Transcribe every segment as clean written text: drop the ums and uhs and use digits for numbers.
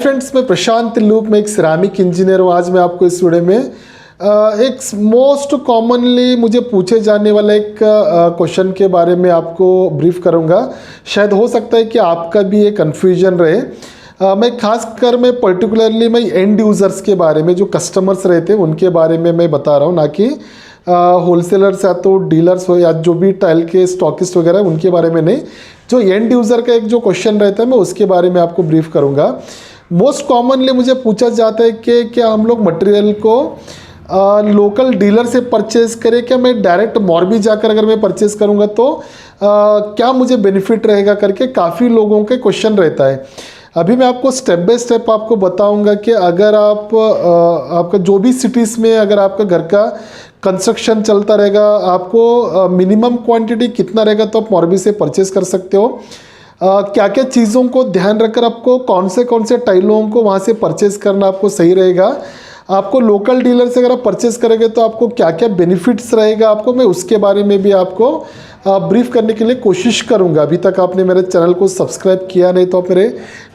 Friends, मैं प्रशांत loop में एक सिरामिक इंजीनियर हूँ। आज मैं आपको इस वीडियो में एक मोस्ट कॉमनली मुझे पूछे जाने वाला एक क्वेश्चन के बारे में आपको ब्रीफ करूँगा। शायद हो सकता है कि आपका भी ये कन्फ्यूजन रहे। मैं खासकर मैं पर्टिकुलरली मैं एंड यूज़र्स के बारे में, जो कस्टमर्स रहते हैं उनके बारे में मैं बता रहा हूँ, ना कि होलसेलर्स या तो डीलर्स हो या जो भी टाइल के स्टॉकिस्ट वगैरह उनके बारे में नहीं। जो एंड यूज़र का एक जो क्वेश्चन रहता है मैं उसके बारे में आपको ब्रीफ करूँगा। मोस्ट कॉमनली मुझे पूछा जाता है कि क्या हम लोग मटेरियल को लोकल डीलर से परचेज करें, क्या मैं डायरेक्ट मॉर्बी जाकर अगर मैं परचेज करूँगा तो क्या मुझे बेनिफिट रहेगा करके काफ़ी लोगों के क्वेश्चन रहता है। अभी मैं आपको स्टेप बाय स्टेप आपको बताऊंगा कि अगर आप आपका जो भी सिटीज़ में अगर आपका घर का कंस्ट्रक्शन चलता रहेगा, आपको मिनिमम क्वांटिटी कितना रहेगा तो आप मॉर्बी से परचेज कर सकते हो। क्या क्या चीज़ों को ध्यान रखकर आपको कौन से टाइलों को वहाँ से परचेज करना आपको सही रहेगा। आपको लोकल डीलर से अगर आप परचेज करेंगे तो आपको क्या क्या बेनिफिट्स रहेगा आपको, मैं उसके बारे में भी आपको ब्रीफ करने के लिए कोशिश करूंगा। अभी तक आपने मेरे चैनल को सब्सक्राइब किया नहीं तो आप मेरे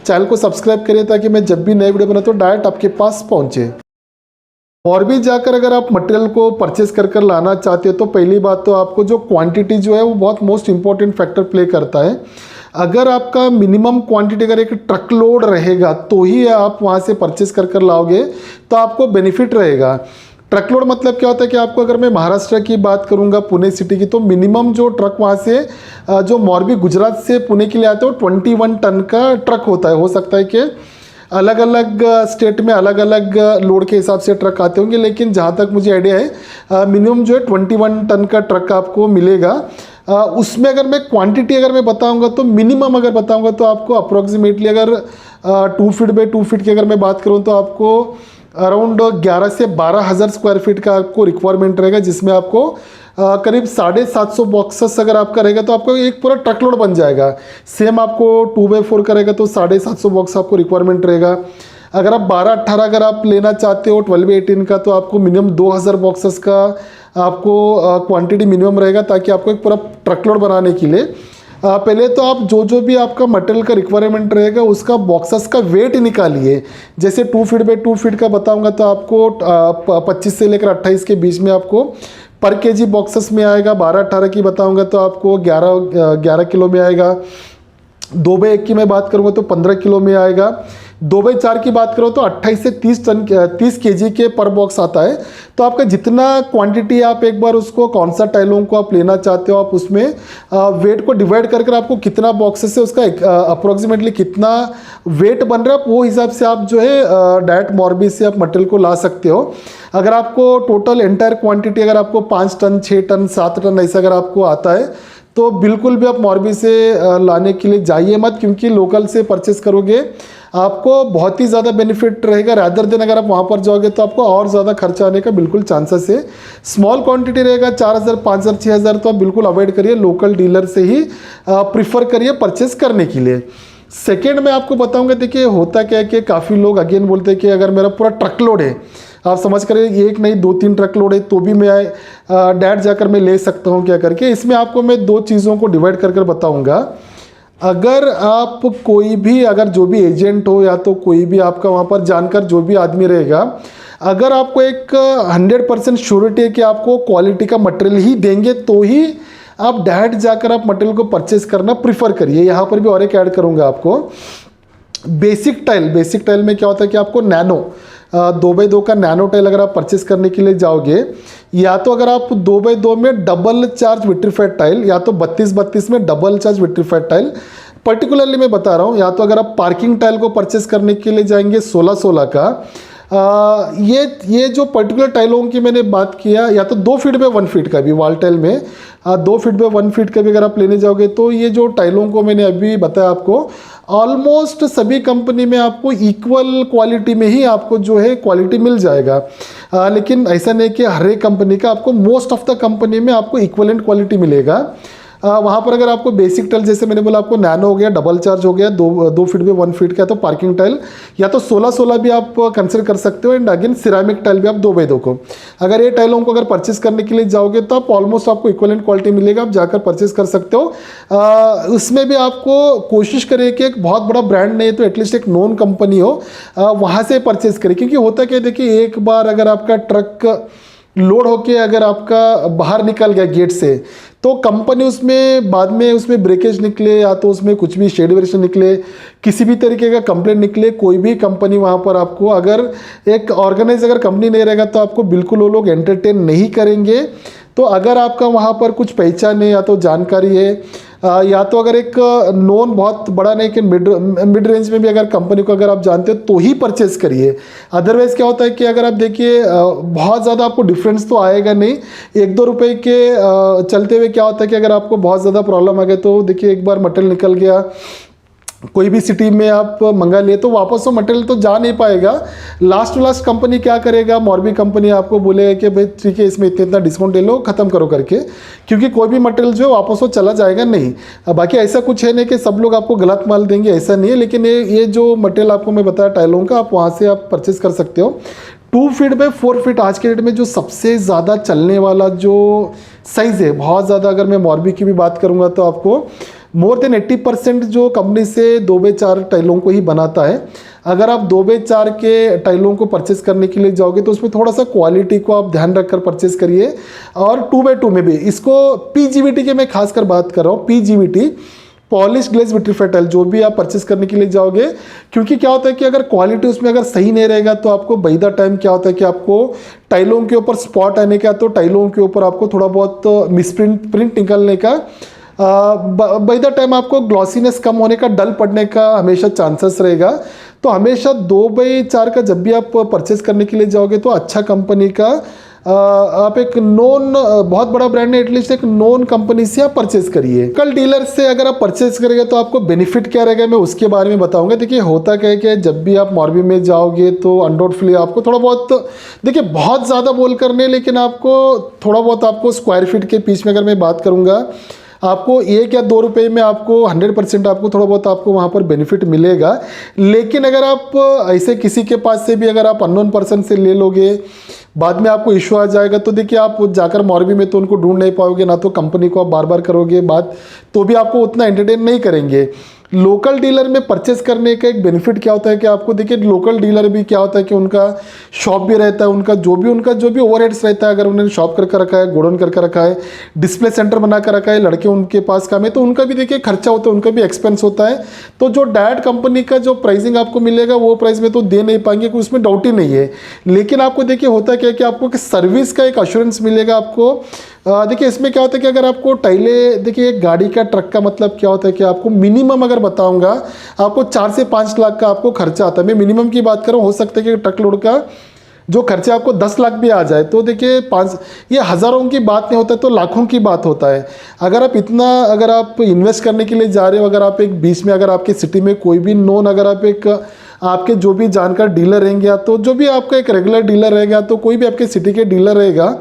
चैनल को सब्सक्राइब करिए ताकि मैं जब भी नए वीडियो बनाता हूँ डायरेक्ट आपके पास पहुँचे। और भी जाकर अगर आप मटेरियल को परचेज कर लाना चाहते हो तो पहली बात तो आपको जो क्वांटिटी जो है वो बहुत मोस्ट इंपॉर्टेंट फैक्टर प्ले करता है। अगर आपका मिनिमम क्वांटिटी अगर एक ट्रक लोड रहेगा तो ही आप वहाँ से परचेज कर लाओगे तो आपको बेनिफिट रहेगा। ट्रक लोड मतलब क्या होता है कि आपको, अगर मैं महाराष्ट्र की बात करूंगा, पुणे सिटी की, तो मिनिमम जो ट्रक वहाँ से जो मॉर्बी गुजरात से पुणे के लिए आते हैं वो 21 टन का ट्रक होता है। हो सकता है कि अलग अलग स्टेट में अलग अलग लोड के हिसाब से ट्रक आते होंगे, लेकिन जहाँ तक मुझे आइडिया है मिनिमम जो है 21 टन का ट्रक आपको मिलेगा। उसमें अगर मैं क्वांटिटी अगर मैं बताऊंगा तो मिनिमम अगर बताऊंगा तो आपको अप्रोक्सीमेटली अगर 2 फीट बाई 2 फीट की अगर मैं बात करूं तो आपको अराउंड 11 से 12 हज़ार स्क्वायर फीट का आपको रिक्वायरमेंट रहेगा, जिसमें आपको करीब 750 बॉक्सेस अगर आपका रहेगा तो आपको एक पूरा ट्रक लोड बन जाएगा। सेम आपको 2x4 का रहेगा तो 750 बॉक्स आपको रिक्वायरमेंट रहेगा। अगर आप 12-18 अगर आप लेना चाहते हो 12x18 का तो आपको मिनिमम 2000 बॉक्सेस का आपको क्वांटिटी मिनिमम रहेगा, ताकि आपको एक पूरा ट्रक लोड बनाने के लिए पहले तो आप जो भी आपका मटेरियल का रिक्वायरमेंट रहेगा उसका बॉक्सेस का वेट निकालिए। जैसे 2 फीट बाई 2 फीट का बताऊंगा तो आपको 25 से लेकर 28 के बीच में आपको पर केजी बॉक्सेस में आएगा। 12-18 की बताऊंगा तो आपको 11 किलो में आएगा। 2x1 की मैं बात करूँगा तो 15 किलो में आएगा। 2x4 की बात करो तो 28 से 30 केजी के पर बॉक्स आता है। तो आपका जितना क्वांटिटी आप एक बार उसको कौन सा टाइलों को आप लेना चाहते हो आप उसमें वेट को डिवाइड कर आपको कितना बॉक्सेस है उसका अप्रोक्सीमेटली कितना वेट बन रहा है, वो हिसाब से आप जो है डायरेक्ट मॉर्बी से आप मटेरियल को ला सकते हो। अगर आपको टोटल एंटायर क्वांटिटी अगर आपको 5 टन 6 टन 7 टन ऐसा अगर आपको आता है तो बिल्कुल भी आप मॉर्बी से लाने के लिए जाइए मत, क्योंकि लोकल से परचेस करोगे आपको बहुत ही ज़्यादा बेनिफिट रहेगा। रादर देन अगर आप वहाँ पर जाओगे तो आपको और ज़्यादा खर्चा आने का बिल्कुल चांसेस है। स्मॉल क्वांटिटी रहेगा 4000 5000 6000 तो आप बिल्कुल अवॉइड करिए, लोकल डीलर से ही प्रीफर करिए परचेस करने के लिए। सेकेंड मैं आपको बताऊँगा, देखिए होता क्या है कि काफ़ी लोग अगेन बोलते हैं कि अगर मेरा पूरा ट्रक लोड है, आप समझ कर एक नहीं 2-3 ट्रक लोड है तो भी मैं डायरेक्ट जाकर मैं ले सकता हूँ क्या करके। इसमें आपको मैं 2 चीज़ों को डिवाइड कर बताऊँगा। अगर आप कोई भी अगर जो भी एजेंट हो या तो कोई भी आपका वहाँ पर जानकर जो भी आदमी रहेगा, अगर आपको एक 100% श्योरिटी है कि आपको क्वालिटी का मटेरियल ही देंगे तो ही आप डायरेक्ट जाकर आप मटेरियल को परचेज करना प्रीफर करिए। यहाँ पर भी और एक ऐड करूँगा आपको, बेसिक टाइल में क्या होता है कि आपको नैनो 2x2 का नैनो टाइल अगर आप परचेस करने के लिए जाओगे, या तो अगर आप 2x2 में डबल चार्ज विट्रीफाइड टाइल या तो 32-32 में double charge vitrified tile particularly मैं बता रहा हूँ, या तो अगर आप पार्किंग टाइल को परचेस करने के लिए जाएंगे 16-16 का, ये जो पर्टिकुलर टाइलों की मैंने बात किया, या तो 2 फीट बाई 1 फीट का भी वॉल टाइल में 2 फीट बाई 1 फीट का भी अगर आप लेने जाओगे तो ये जो टाइलों को मैंने अभी बताया आपको ऑलमोस्ट सभी कंपनी में आपको इक्वल क्वालिटी में ही आपको जो है क्वालिटी मिल जाएगा। लेकिन ऐसा नहीं कि हर एक कंपनी का आपको मोस्ट ऑफ द कंपनी में आपको इक्वलेंट क्वालिटी मिलेगा। वहाँ पर अगर आपको बेसिक टाइल जैसे मैंने बोला आपको नैनो हो गया, डबल चार्ज हो गया, 2 फीट में 1 फीट का, तो पार्किंग टाइल या तो 16-16 भी आप कंसिडर कर सकते हो। एंड अगेन सिरामिक टाइल भी आप 2x2 को, अगर ये टाइलों को अगर परचेस करने के लिए जाओगे तो आप ऑलमोस्ट आपको इक्वलेंट क्वालिटी मिलेगा, आप जाकर परचेस कर सकते हो। उसमें भी आपको कोशिश करें कि एक बहुत बड़ा ब्रांड नहीं तो एटलीस्ट एक नॉन कंपनी हो, वहाँ से परचेस करें। क्योंकि होता क्या, देखिए एक बार अगर आपका ट्रक लोड होके अगर आपका बाहर निकल गया गेट से, तो कंपनी उसमें बाद में उसमें ब्रेकेज निकले या तो उसमें कुछ भी शेड वेरिएशन निकले, किसी भी तरीके का कंप्लेंट निकले, कोई भी कंपनी वहाँ पर आपको अगर एक ऑर्गेनाइज अगर कंपनी नहीं रहेगा तो आपको बिल्कुल वो लोग एंटरटेन नहीं करेंगे। तो अगर आपका वहाँ पर कुछ पहचान है या तो जानकारी है या तो अगर एक नॉन बहुत बड़ा नहीं कि मिड रेंज में भी अगर कंपनी को अगर आप जानते हो तो ही परचेस करिए। अदरवाइज क्या होता है कि अगर आप देखिए बहुत ज़्यादा आपको डिफरेंस तो आएगा नहीं, 1-2 रुपए के चलते हुए क्या होता है कि अगर आपको बहुत ज़्यादा प्रॉब्लम आ गया तो देखिए एक बार मटेरियल निकल गया, कोई भी सिटी में आप मंगा लिए तो वापस वो मटेरियल तो जा नहीं पाएगा। लास्ट टू लास्ट कंपनी क्या करेगा, मॉर्बी कंपनी आपको बोलेगा कि भाई ठीक है इसमें इतना डिस्काउंट ले लो, ख़त्म करो करके, क्योंकि कोई भी मटेरियल जो है वापस वो चला जाएगा नहीं। बाकी ऐसा कुछ है नहीं कि सब लोग आपको गलत माल देंगे, ऐसा नहीं है। लेकिन ये जो मटेरियल आपको मैं बताया टाइलों का, आप वहाँ से आप परचेस कर सकते हो। 2 फीट बाई 4 फीट आज के डेट में जो सबसे ज़्यादा चलने वाला जो साइज़ है, बहुत ज़्यादा अगर मैं मॉर्बी की भी बात करूँगा तो आपको मोर देन 80% जो कंपनी से 2x4 टाइलों को ही बनाता है। अगर आप 2x4 के टाइलों को परचेस करने के लिए जाओगे तो उसमें थोड़ा सा क्वालिटी को आप ध्यान रखकर परचेस करिए। और 2x2 में भी इसको PGVT के मैं खासकर बात कर रहा हूँ, PGVT polish glaze vitrified tile जो भी आप परचेस करने के लिए जाओगे, क्योंकि क्या होता है कि अगर क्वालिटी उसमें अगर सही नहीं रहेगा तो आपको बाय द टाइम क्या होता है कि आपको टाइलों के ऊपर स्पॉट आने का, तो टाइलों के ऊपर आपको थोड़ा बहुत प्रिंट निकलने का, बाय द टाइम आपको ग्लॉसीनेस कम होने का, डल पड़ने का हमेशा चांसेस रहेगा। तो हमेशा 2x4 का जब भी आप परचेस करने के लिए जाओगे तो अच्छा कंपनी का आप एक नॉन बहुत बड़ा ब्रांड है एटलीस्ट एक नॉन कंपनी से आप परचेस करिए। कल डीलर से अगर आप परचेस करेंगे तो आपको बेनिफिट क्या रहेगा मैं उसके बारे में बताऊंगा। देखिए होता क्या है कि जब भी आप मॉर्बी में जाओगे तो अनडाउटफुली आपको थोड़ा बहुत, देखिए बहुत ज़्यादा बोल करने, लेकिन आपको थोड़ा बहुत आपको स्क्वायर फीट के पीस में अगर मैं बात करूँगा आपको 1 या 2 रुपए में आपको 100% आपको थोड़ा बहुत आपको वहाँ पर बेनिफिट मिलेगा। लेकिन अगर आप ऐसे किसी के पास से भी अगर आप अननोन पर्सन से ले लोगे, बाद में आपको इशू आ जाएगा, तो देखिए आप जाकर मॉर्बी में तो उनको ढूंढ नहीं पाओगे, ना तो कंपनी को आप बार बार करोगे बात, तो भी आपको उतना एंटरटेन नहीं करेंगे। लोकल डीलर में परचेस करने का एक बेनिफिट क्या होता है कि आपको देखिए लोकल डीलर भी क्या होता है कि उनका शॉप भी रहता है, उनका जो भी ओवरहेड्स रहता है, अगर उन्होंने शॉप करके रखा है, गोडाउन करके रखा है, डिस्प्ले सेंटर बना कर रखा है, लड़के उनके पास काम है, तो उनका भी देखिए खर्चा होता है, उनका भी एक्सपेंस होता है। तो जो डायरेक्ट कंपनी का जो प्राइसिंग आपको मिलेगा वो प्राइस में तो दे नहीं पाएंगे, उसमें डाउट ही नहीं है। लेकिन आपको देखिए होता क्या है कि आपको सर्विस का एक अश्योरेंस मिलेगा आपको। देखिए इसमें क्या होता है कि अगर आपको टाइले, देखिए एक गाड़ी का ट्रक का मतलब क्या होता है कि आपको मिनिमम अगर बताऊंगा आपको 4 से 5 लाख का आपको खर्चा आता है। मैं मिनिमम की बात करूँ, हो सकता है कि ट्रक लोड का जो खर्चा आपको 10 लाख भी आ जाए, तो देखिए 5, ये हज़ारों की बात नहीं होता है तो लाखों की बात होता है। अगर आप इतना अगर आप इन्वेस्ट करने के लिए जा रहे हो, अगर आप एक बीच में अगर आपकी सिटी में कोई भी नॉन, अगर आप एक आपके जो भी जानकार डीलर रहेंगे या तो जो भी आपका एक रेगुलर डीलर रहेगा, तो कोई भी आपके सिटी के डीलर रहेगा,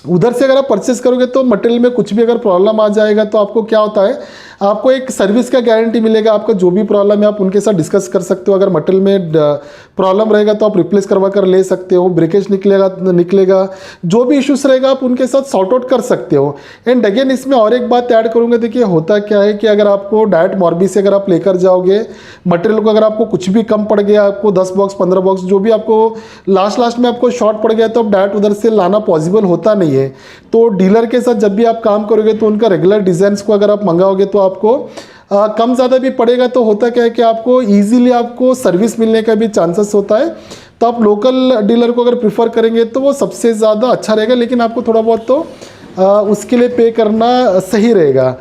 उधर से अगर आप परचेस करोगे तो मटेरियल में कुछ भी अगर प्रॉब्लम आ जाएगा तो आपको क्या होता है, आपको एक सर्विस का गारंटी मिलेगा। आपका जो भी प्रॉब्लम है आप उनके साथ डिस्कस कर सकते हो। अगर मटेरियल में प्रॉब्लम रहेगा तो आप रिप्लेस करवा कर ले सकते हो, ब्रेकेज निकलेगा, जो भी इश्यूज रहेगा आप उनके साथ सॉर्ट आउट कर सकते हो। एंड अगेन इसमें और एक बात ऐड करूँगा, देखिए होता क्या है कि अगर आपको डायरेक्ट मॉर्बी से अगर आप लेकर जाओगे मटेरियल को, अगर आपको कुछ भी कम पड़ गया, आपको 10 बॉक्स 15 बॉक्स जो भी आपको लास्ट में आपको शॉर्ट पड़ गया, तो आप डायरेक्ट उधर से लाना पॉसिबल होता नहीं है। तो डीलर के साथ जब भी आप काम करोगे तो उनका रेगुलर डिज़ाइंस को अगर आप मंगाओगे तो आपको कम ज़्यादा भी पड़ेगा। तो होता क्या है कि आपको ईजिली आपको सर्विस मिलने का भी चांसेस होता है। तो आप लोकल डीलर को अगर प्रीफर करेंगे तो वो सबसे ज़्यादा अच्छा रहेगा, लेकिन आपको थोड़ा बहुत तो उसके लिए पे करना सही रहेगा।